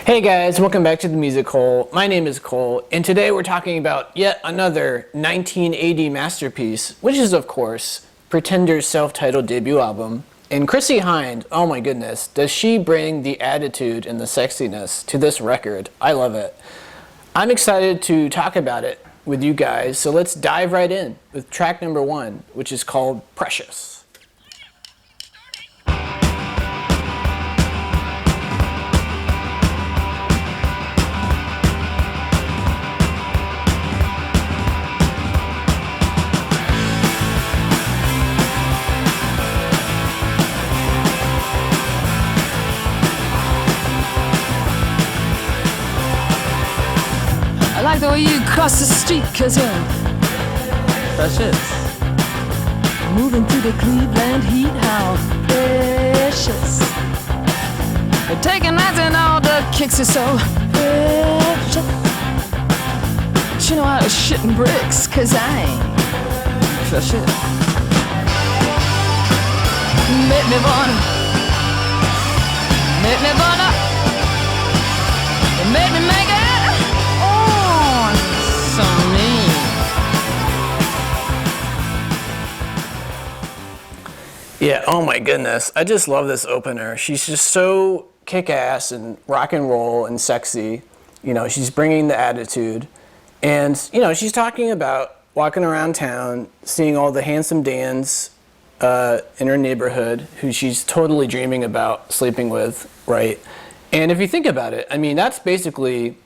Hey guys, welcome back to the Music Hole. My name is Cole, and today we're talking about yet another 1980 masterpiece, which is, of course, Pretender's self-titled debut album. And Chrissie Hynde, oh my goodness, does she bring the attitude and the sexiness to this record. I love it. I'm excited to talk about it with you guys, so let's dive right in with track number 1, which is called Precious. I like the way you cross the street, 'cause you're precious. Moving through the Cleveland heat, how precious. You're taking nights and all the kicks are so precious. But you know I was shitting bricks, 'cause I ain't precious. Make me wanna, make me wanna, make me make it. Yeah, oh my goodness. I just love this opener. She's just so kick-ass and rock and roll and sexy. You know, she's bringing the attitude. And, you know, she's talking about walking around town, seeing all the handsome Dans in her neighborhood who she's totally dreaming about sleeping with, right? And if you think about it, I mean, that's basically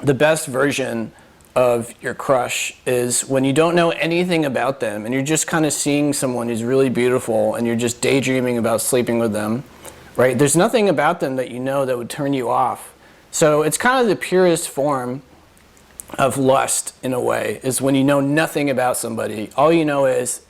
the best version of your crush, is when you don't know anything about them and you're just kind of seeing someone who's really beautiful and you're just daydreaming about sleeping with them, right? There's nothing about them that you know that would turn you off. So it's kind of the purest form of lust in a way, is when you know nothing about somebody. All you know is,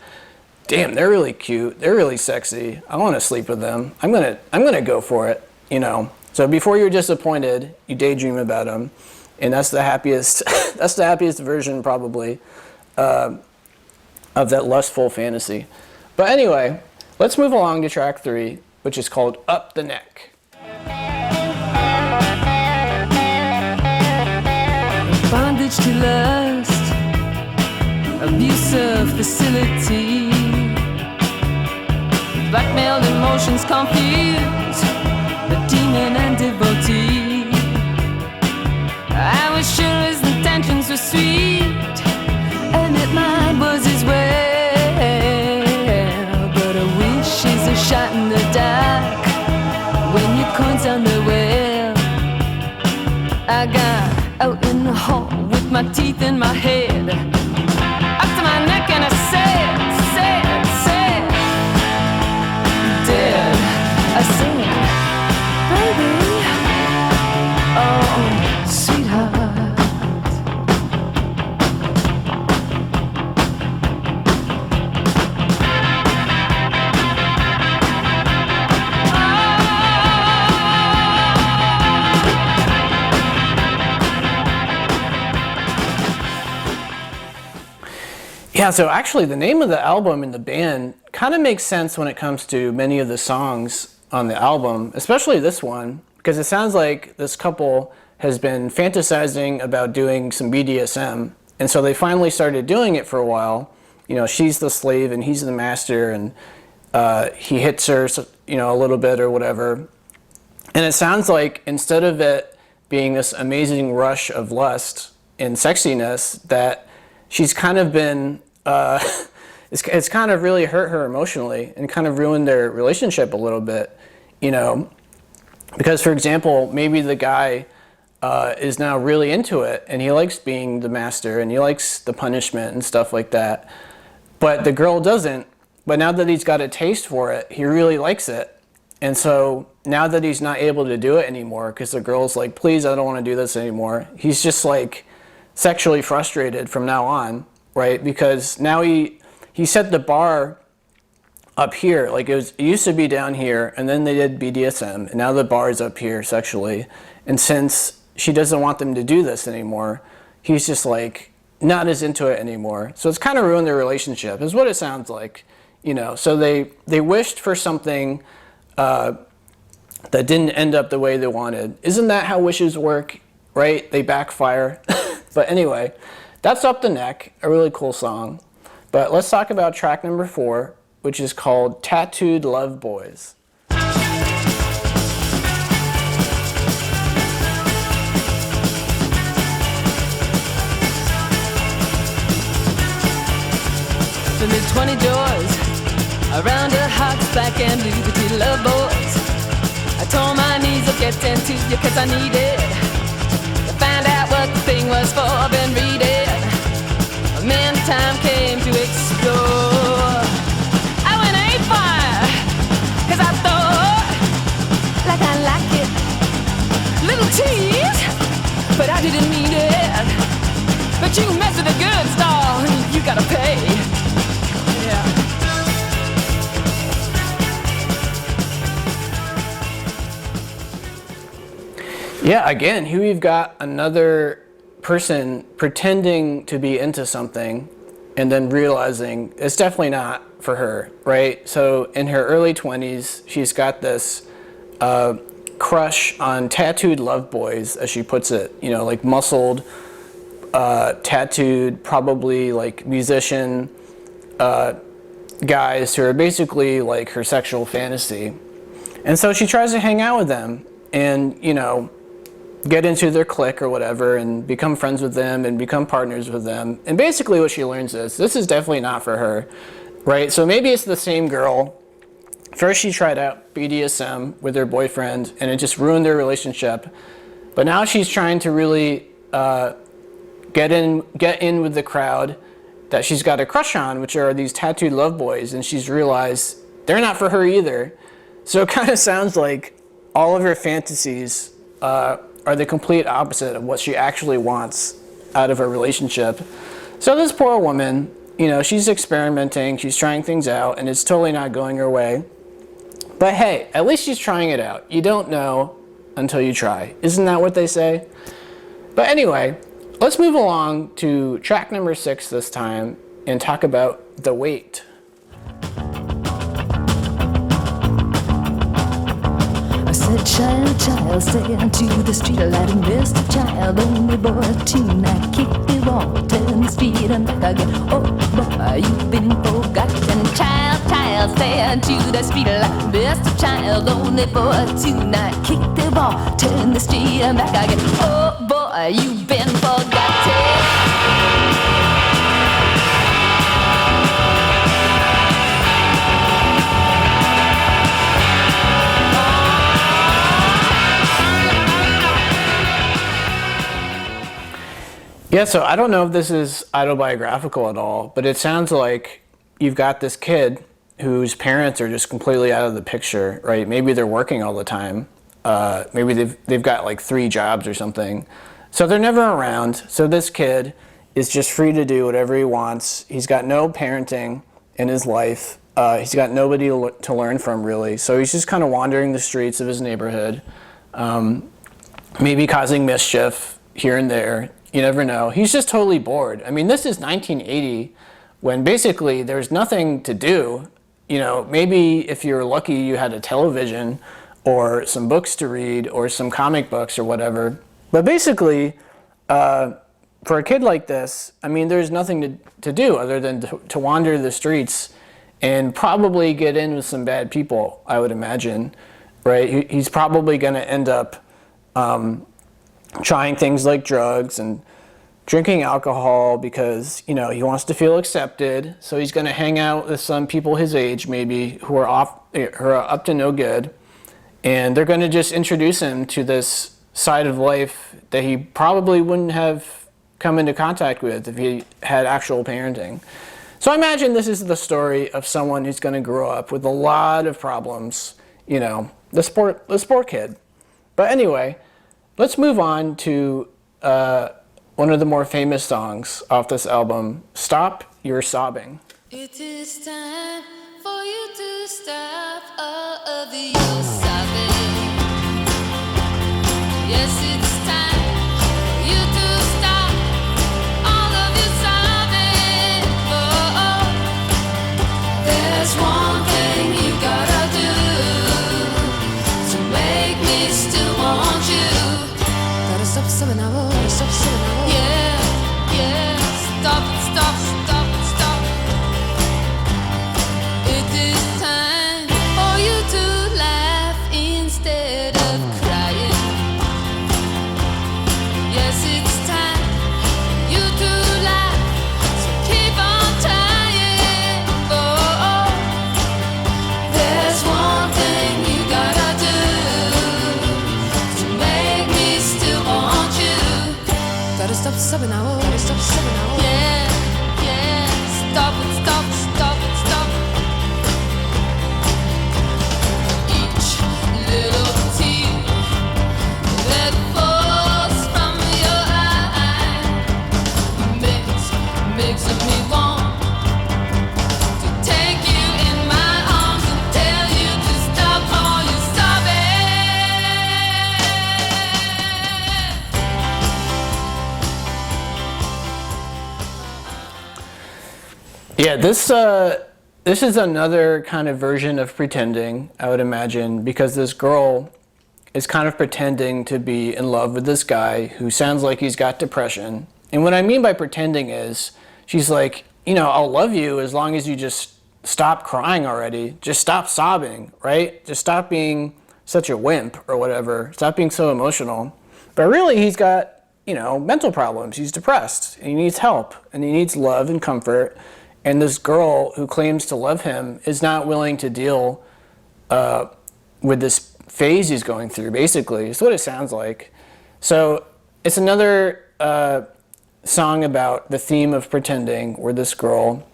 damn, they're really cute, they're really sexy, I want to sleep with them, I'm gonna go for it, you know. So before you're disappointed, you daydream about them. And that's the happiest, that's the happiest version probably of that lustful fantasy. But anyway, let's move along to track 3, which is called Up the Neck. Bondage to lust, abusive facility, blackmailed emotions confused, the demon and devotee. I was sure his intentions were sweet, and that mine was as well. But a wish is a shot in the dark when your coin's on the well. I got out in the hall with my teeth in my head, up to my neck, and I said, dead. I said, baby, oh, sweetheart. Yeah, so actually the name of the album and the band kind of makes sense when it comes to many of the songs on the album, especially this one, because it sounds like this couple has been fantasizing about doing some BDSM, and so they finally started doing it for a while. You know, she's the slave and he's the master, and he hits her, you know, a little bit or whatever. And it sounds like instead of it being this amazing rush of lust and sexiness, that she's kind of been, it's kind of really hurt her emotionally and kind of ruined their relationship a little bit, you know. Because, for example, maybe the guy is now really into it and he likes being the master and he likes the punishment and stuff like that. But the girl doesn't. But now that he's got a taste for it, he really likes it. And so now that he's not able to do it anymore because the girl's like, please, I don't want to do this anymore, he's just like sexually frustrated from now on, right? Because now he set the bar up here. Like it used to be down here, and then they did BDSM, and now the bar is up here sexually. And since she doesn't want them to do this anymore, he's just like not as into it anymore. So it's kind of ruined their relationship, is what it sounds like, you know. So they wished for something that didn't end up the way they wanted. Isn't that how wishes work, right? They backfire. But anyway, that's Up the Neck, a really cool song. But let's talk about track number 4, which is called Tattooed Love Boys. The mid-20 joys around her heart's black and blue, the two love boys. I tore my knees of getting to you cause I needed to find out what the thing was for. I've been reading, and then the time came to explore. I went A-fire cause I thought like I like it. Little tease, but I didn't mean it. But you mess with a good star, you gotta pay. Yeah, again, here we've got another person pretending to be into something and then realizing it's definitely not for her, right? So in her early 20s, she's got this crush on tattooed love boys, as she puts it, you know, like muscled, tattooed, probably like musician guys who are basically like her sexual fantasy. And so she tries to hang out with them and, you know, get into their clique or whatever and become friends with them and become partners with them. And basically what she learns is this is definitely not for her, right? So maybe it's the same girl. First she tried out BDSM with her boyfriend and it just ruined their relationship. But now she's trying to really get in with the crowd that she's got a crush on, which are these tattooed love boys, and she's realized they're not for her either. So it kind of sounds like all of her fantasies are the complete opposite of what she actually wants out of a relationship. So this poor woman, you know, she's experimenting, she's trying things out, and it's totally not going her way. But hey, at least she's trying it out. You don't know until you try. Isn't that what they say? But anyway, let's move along to track number 6 this time and talk about The Wait. Child, child, stay into the street, light and rest a child, only boy tonight, kick the wall, turn the street and back again, oh boy, you've been forgotten. Child, child, stay into the street, light and rest a child, only boy tonight, kick the wall, turn the street and back again, oh boy, you've been forgotten. Yeah, so I don't know if this is autobiographical at all, but it sounds like you've got this kid whose parents are just completely out of the picture, right? Maybe they're working all the time. Maybe they've got like 3 jobs or something. So they're never around. So this kid is just free to do whatever he wants. He's got no parenting in his life. He's got nobody to learn from, really. So he's just kind of wandering the streets of his neighborhood, maybe causing mischief here and there. You never know. He's just totally bored. I mean, this is 1980 when basically there's nothing to do. You know, maybe if you're lucky you had a television or some books to read or some comic books or whatever. But basically, for a kid like this, I mean, there's nothing to do other than to wander the streets and probably get in with some bad people, I would imagine, right? He's probably going to end up trying things like drugs and drinking alcohol because, you know, he wants to feel accepted. So he's going to hang out with some people his age, maybe, who are up to no good. And they're going to just introduce him to this side of life that he probably wouldn't have come into contact with if he had actual parenting. So I imagine this is the story of someone who's going to grow up with a lot of problems, you know, the sport kid. But anyway, let's move on to one of the more famous songs off this album, Stop Your Sobbing. It is time for you to stop all of your sobbing. Yes, it's time for you to stop all of your sobbing. Oh, there's one thing you gotta do to make sobbing, I wanna stop sobbing, I wanna. Yeah, yeah, stop it, stop, stop it, stop. It is time for you to laugh instead of crying. Yes, it's time for you to laugh, so keep on trying. Oh, there's one thing you gotta do to make me still want you. Gotta stop sobbing, I wanna stop sobbing, I wanna. Yeah, yeah, stop it, stop, stop it, stop. Each little tear that falls from your eye makes me want to take you in my arms and tell you to stop all your sobbing. Yeah, this is another kind of version of pretending, I would imagine, because this girl is kind of pretending to be in love with this guy who sounds like he's got depression. And what I mean by pretending is she's like, you know, I'll love you as long as you just stop crying already. Just stop sobbing, right? Just stop being such a wimp or whatever. Stop being so emotional. But really, he's got, you know, mental problems. He's depressed and he needs help and he needs love and comfort. And this girl who claims to love him is not willing to deal with this phase he's going through, basically. It's what it sounds like. So it's another song about the theme of pretending, where this girl,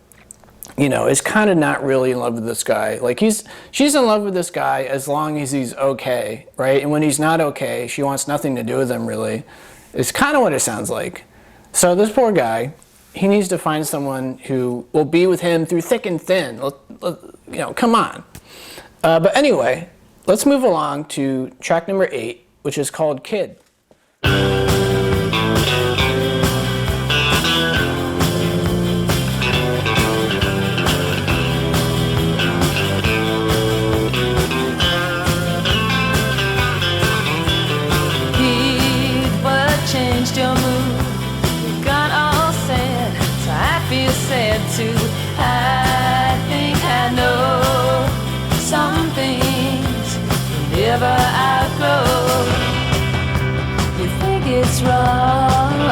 you know, is kind of not really in love with this guy. Like she's in love with this guy as long as he's okay, right? And when he's not okay, she wants nothing to do with him, really. It's kind of what it sounds like. So this poor guy, he needs to find someone who will be with him through thick and thin. You know, come on. But anyway, let's move along to track number 8, which is called Kid. Kid, what changed your mood? You got all sad, so I feel sad too. I think I know some things you never outgrow. You think it's wrong,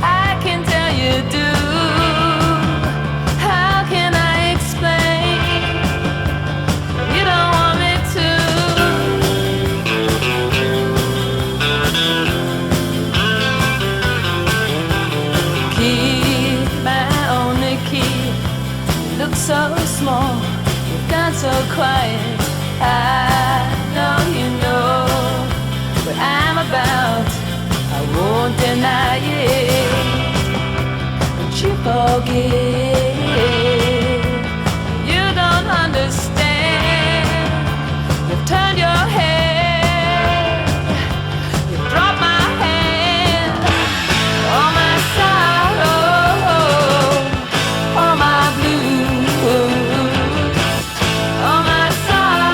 I can tell you do. How can I explain? You don't want me to. Kid, my only kid, you look so small, you've gone so quiet. I know you know what I'm about, I won't deny it. But you forget, you don't understand. You've turned your head, you've dropped my hand. All my sorrow, all my blues, all my sorrow.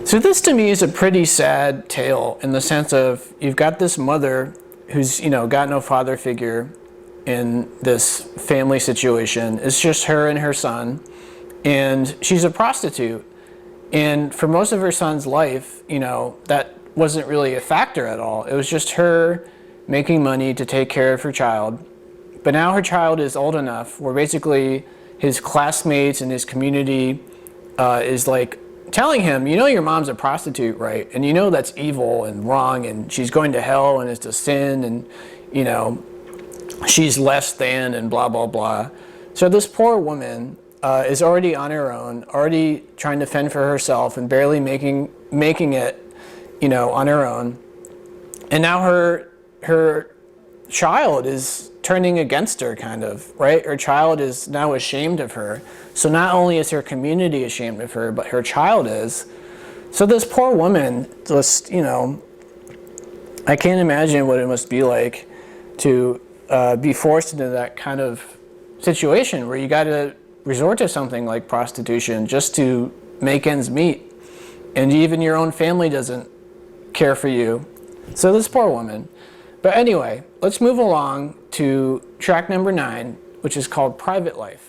So this to me is a pretty sad tale in the sense of you've got this mother who's, you know, got no father figure in this family situation. It's just her and her son, and she's a prostitute. And for most of her son's life, you know, that wasn't really a factor at all. It was just her making money to take care of her child. But now her child is old enough where basically his classmates and his community is like telling him, you know, your mom's a prostitute, right? And you know that's evil and wrong, and she's going to hell, and it's a sin, and, you know, she's less than, and blah, blah, blah. So this poor woman is already on her own, already trying to fend for herself and barely making it, you know, on her own. And now her child is turning against her, kind of, right? Her child is now ashamed of her. So not only is her community ashamed of her, but her child is. So this poor woman, just, you know, I can't imagine what it must be like to be forced into that kind of situation where you got to resort to something like prostitution just to make ends meet, and even your own family doesn't care for you. So this poor woman. But anyway, let's move along to track number 9, which is called Private Life.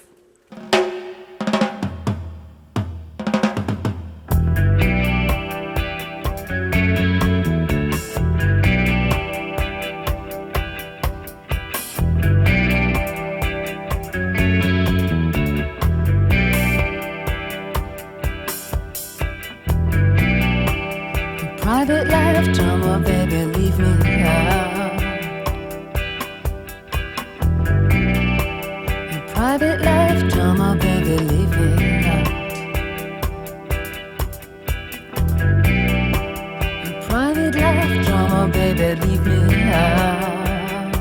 Private life drama, baby, leave me out. Private life drama, baby, leave me out. Private life drama, baby, leave me out.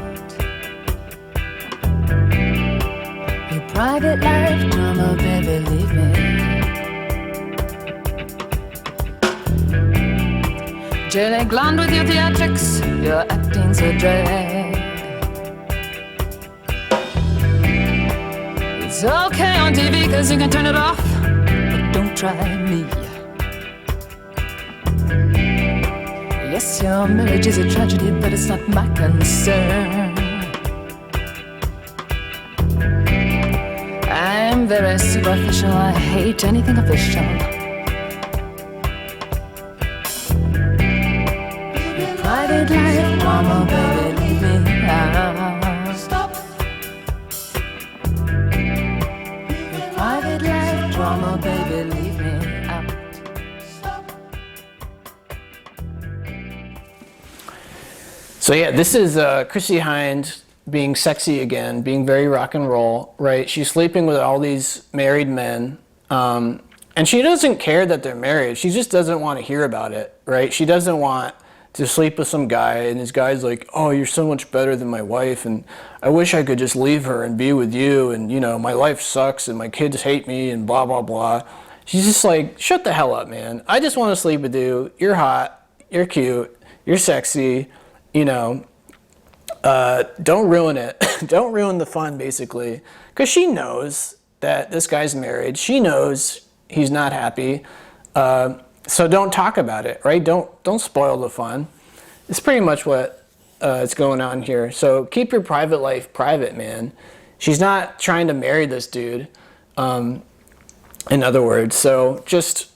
Private life drama, baby, leave me out. Jelly blonde with your theatrics, your acting's a drag. It's okay on TV cause you can turn it off, but don't try me. Yes, your marriage is a tragedy, but it's not my concern. I'm very superficial, I hate anything official. Private life drama, baby, leave me out. Stop. Private life drama, baby, leave me out. Stop. So yeah, this is Chrissy Hynde being sexy again, being very rock and roll, right? She's sleeping with all these married men, and she doesn't care that they're married. She just doesn't want to hear about it, right? She doesn't want to sleep with some guy, and this guy's like, oh, you're so much better than my wife, and I wish I could just leave her and be with you, and you know, my life sucks, and my kids hate me, and blah, blah, blah. She's just like, shut the hell up, man. I just want to sleep with you. You're hot. You're cute. You're sexy. You know, don't ruin it. Don't ruin the fun, basically. Because she knows that this guy's married. She knows he's not happy. So don't talk about it, right? Don't spoil the fun. It's pretty much what is going on here. So keep your private life private, man. She's not trying to marry this dude, in other words. So just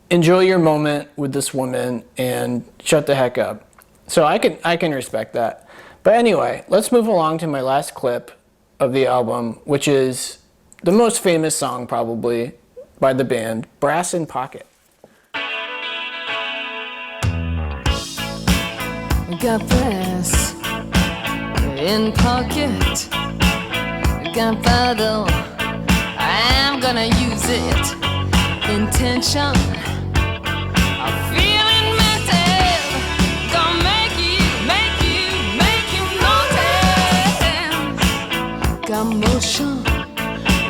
enjoy your moment with this woman and shut the heck up. So I can respect that. But anyway, let's move along to my last clip of the album, which is the most famous song probably by the band, Brass in Pocket. Got brass in pocket, gunpowder, I'm gonna use it. Intention of feeling mental, gonna make you notice. Got motion,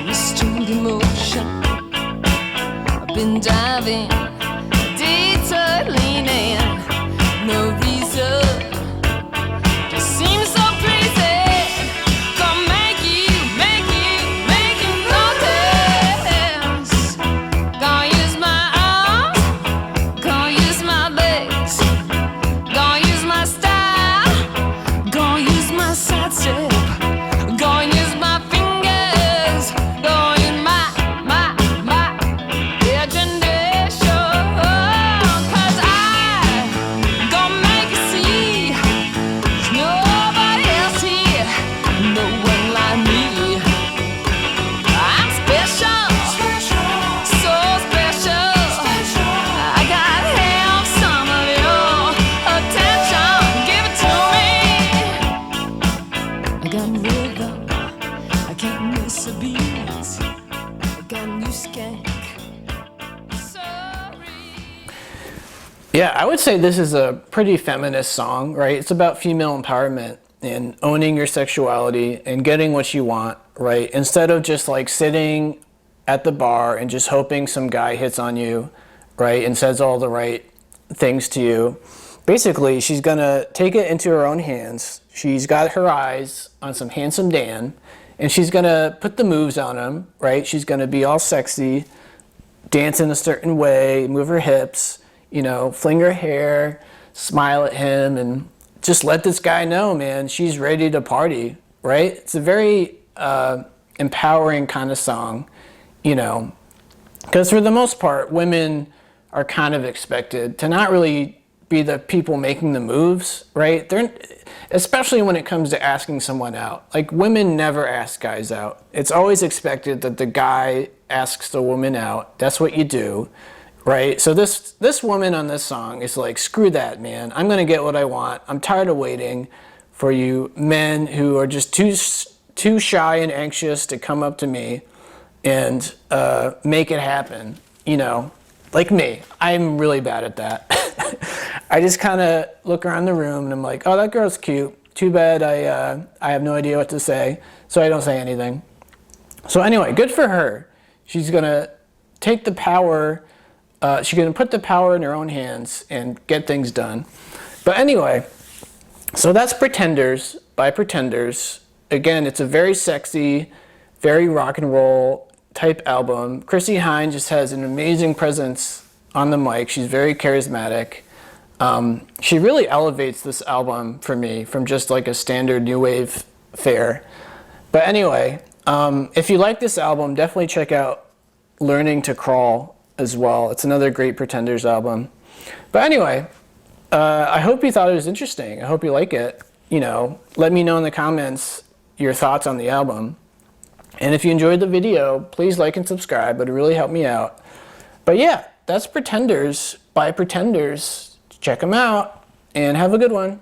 restrained emotion. I've been diving, detour leaning, no reason. Yeah, I would say this is a pretty feminist song, right? It's about female empowerment and owning your sexuality and getting what you want, right? Instead of just like sitting at the bar and just hoping some guy hits on you, right? And says all the right things to you. basically she's gonna take it into her own hands. She's got her eyes on some handsome Dan, and she's gonna put the moves on him, right? She's gonna be all sexy, dance in a certain way, move her hips, you know, fling her hair, smile at him, and just let this guy know, man, she's ready to party, right? It's a very empowering kind of song, you know, because for the most part, women are kind of expected to not really be the people making the moves, right? They're, especially when it comes to asking someone out. Like, women never ask guys out. It's always expected that the guy asks the woman out. That's what you do, right? So this woman on this song is like, screw that, man. I'm gonna get what I want. I'm tired of waiting for you men who are just too shy and anxious to come up to me and make it happen, you know? Like me, I'm really bad at that. I just kind of look around the room and I'm like, oh, that girl's cute. Too bad I have no idea what to say, so I don't say anything. So anyway, good for her. She's gonna take the power, she's gonna put the power in her own hands and get things done. But anyway, so that's Pretenders by Pretenders. Again, it's a very sexy, very rock and roll type album. Chrissie Hynde just has an amazing presence on the mic. She's very charismatic. She really elevates this album for me from just like a standard new wave fare. But anyway, if you like this album, definitely check out Learning to Crawl as well. It's another great Pretenders album. But anyway, I hope you thought it was interesting. I hope you like it. You know, let me know in the comments your thoughts on the album. And if you enjoyed the video, please like and subscribe. It would really help me out. But yeah, that's Pretenders by Pretenders. Check them out and have a good one.